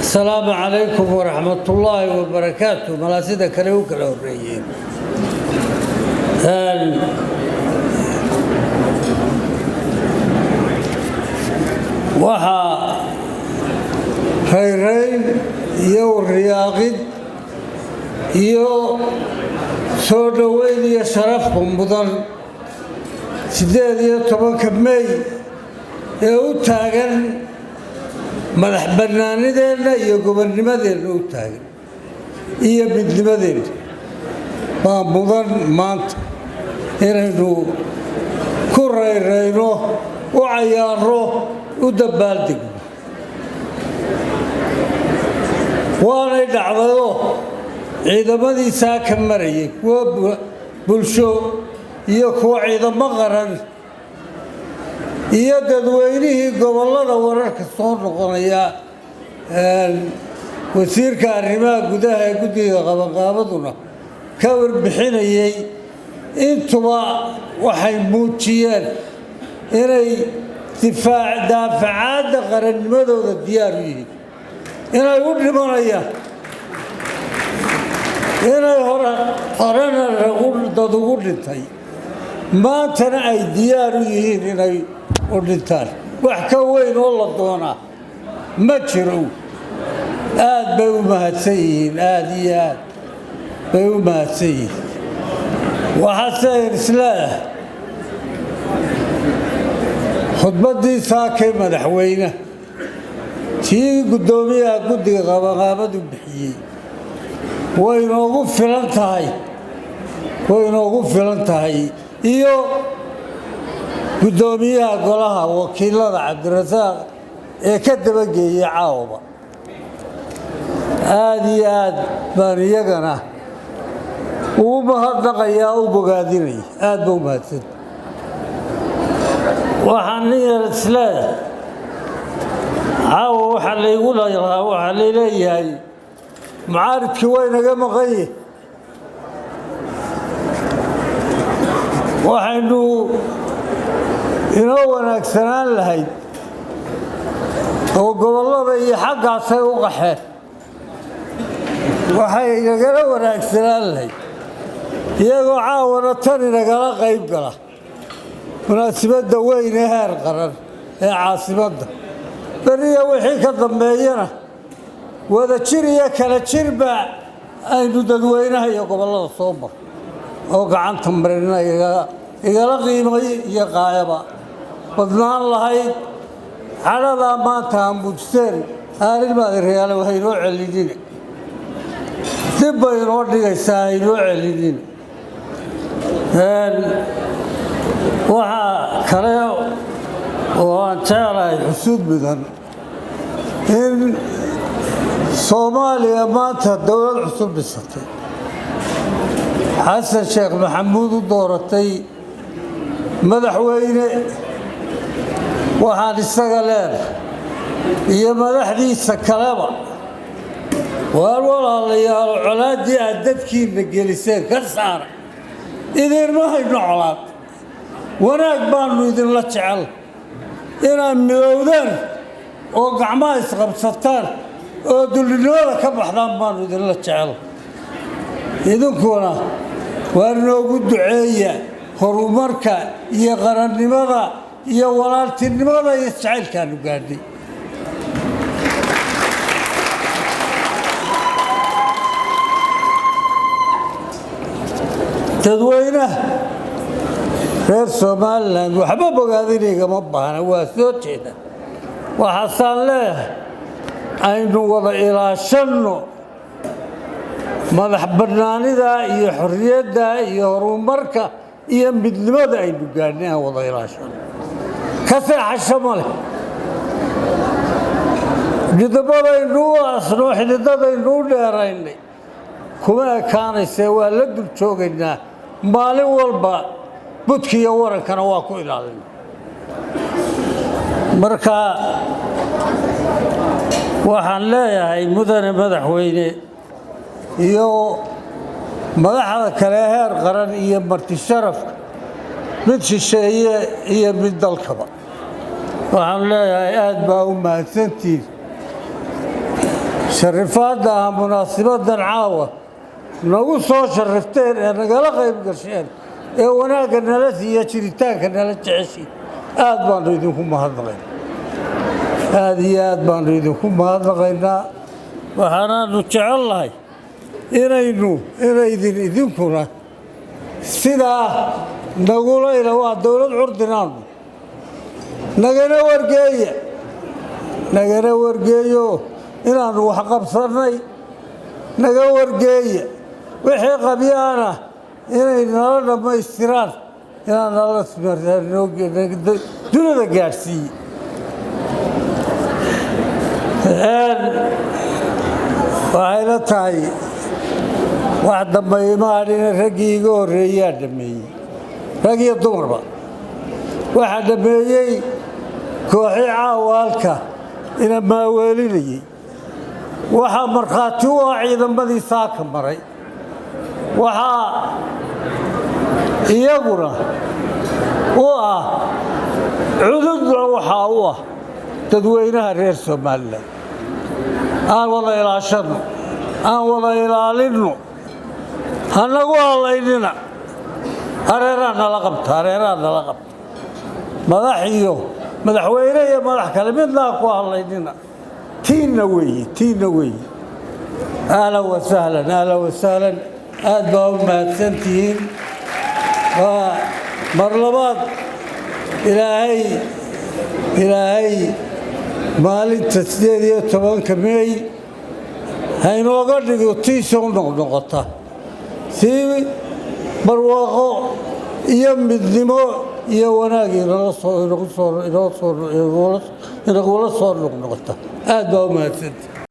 السلام عليكم ورحمة الله وبركاته. ملاسيدا كليوك الأوريين وحا خيرين يو الرياقد يو سودوين يشرفهم بضل سيداد يطبق مي يو تاغن madax bannaanideena iyo gobonnimadeena u taagan iyo midnimadeena baa mudan maanta inaynu ku rayrayno u cayaarno u dabaaldegno waanay dhacdayo ciidamadiisaa ka marayay kuwa bulsho iyo kuwa ciidamo qaran iyo dadweynihii gobollada wararka soo noqonaya wasiirka arrimaha gudaha ee guddiga qabanqaabaduna ka warbixinayay intuba waxay muujiyeen inay daafacaadda qarannimadooda diyaar u yihiin inay u dhimanayaan inay horena dad ugu dhintay maantana ay diyaar u yihiin inay u dhintaan wax ka weyn oo la doonaa ma jiro aad bay u mahadsan yihiin aad iyo aad bay u mahadsan yihiin waxaase isleeyahay khudbaddii saakay madaxweyne tii guddoomiyaha guddiga qabanqaabadu bixiyey way inoogu filan tahay iyo guddoomiyaha golaha wakiilada cabdirasaaq ee ka dabageeyey caawaba aad iyo aad baan iyagana ugu mahadnaqayaa u bogaadinaya aad ba u mahadsan waxaan yar isleeyahay caawa waxaa laygu lahaa waxaa layleeyahay mucaaridkii waa inaga maqanye waxaynu inoo wanaagsanaan lahayd oo gobollada iyo xaggaasay u qaxeen waxay inagala wanaagsanaan lahayd iyagoo caawana tan inagala qayb gala munaasibadda weyn ee heer qaran ee caasimadda beriya wixii ka dambeeyana wada jir iyo kala jirba aynu dadweynaha iyo gobollada soo mar oo gacanta marina igala qiimay iyo qaayaba badnaan lahayd cadhadaa maanta ha muujiseen aanilmaadareyaale waxay inoo celinina dib bay inoo dhigaysaa haynoo celinina waxaa kale oo aan jeclahay xusuud mudan in soomaaliya maanta dowlad cusub dhisatay xasan sheekh maxamuud u dooratay madaxweyne waxaan isaga leenahay iyo madaxdiisa kaleba waar walaalayaalo colaaddii aad dadkiinna geliseen ka saara idinma hayno colaad wanaag baannu idinla jecel inaad midowdaan oo gacmaha isqabsataan oo dullinimada ka baxdaan baannu idinla jecel idinkuna waa inoogu duceeya horumarka iyo qarannimada iyo walaaltinimada iyo jacaylkaanu gaadhay dadweynaha reer somalilan waxba bogaadinigama baahna waa soo jeeda waxaasaan leeyahay aynu wada ilaashanno madax bannaanida iyo xorriyadda iyo horumarka iyo midnimada aynu gaadhnay aan wada ilaashano ka seexasho ma leh midnimadaynuu asno xididadaynuu dheeraynay kuma ekaanaysee waa la dul joogaynaa maalin walba budka iyo warankana waa ku ilaalina marka waxaan leeyahay mudane madaxweyne iyo madaxda kale heer qaran iyo marti sharafka mid shisheeye iyo mid dalkaba waxaan leeyahay aad baa u mahadsantihiin شرفاتها مناسبة عاوة nagu soo sharifteen ee nagala qayb gasheen ee wanaagga nala siiya jiritaanka nala jeceshay aad baan idinku mahadnaqaynaa aad iyo aad baan idinku mahadnaqaynaa waxaanaanu jecelahay idinkuna sidaa nagula ila waa dowlad curdinaanu nagana wargeeyo inaanu wax qabsannay naga wargeeya wixii qabyaana inay nala dhammaystiraan inaan nala dunida gaadhsiiye waxay la tahay wax dambeeye maadhina raggii iga horreeyaa dhameeyey rag iyo dumarba waxaa dhameeyey kooxii caawaalka ina maaweelinayey waxaa markhaati u ah ciidamadii saaka maray waxaa iyaguna u ah cududna waxaa u ah dadweynaha reer Somaliland aan wada ilaashano aan wada ilaalinno hanagu halaynina hareeraha nala qabta madaxweyne iyo madax kale midnaa ku halaynina تينا وي أهلا وسهلا أدبا ما سنتين ومرلبات إلهي مالي تسديدية طبعا كمي هاي نوغر تيسون نقطة سيوي برواقو يم الدمو يوناقي نقول صور نقطة أدبا ما سنتين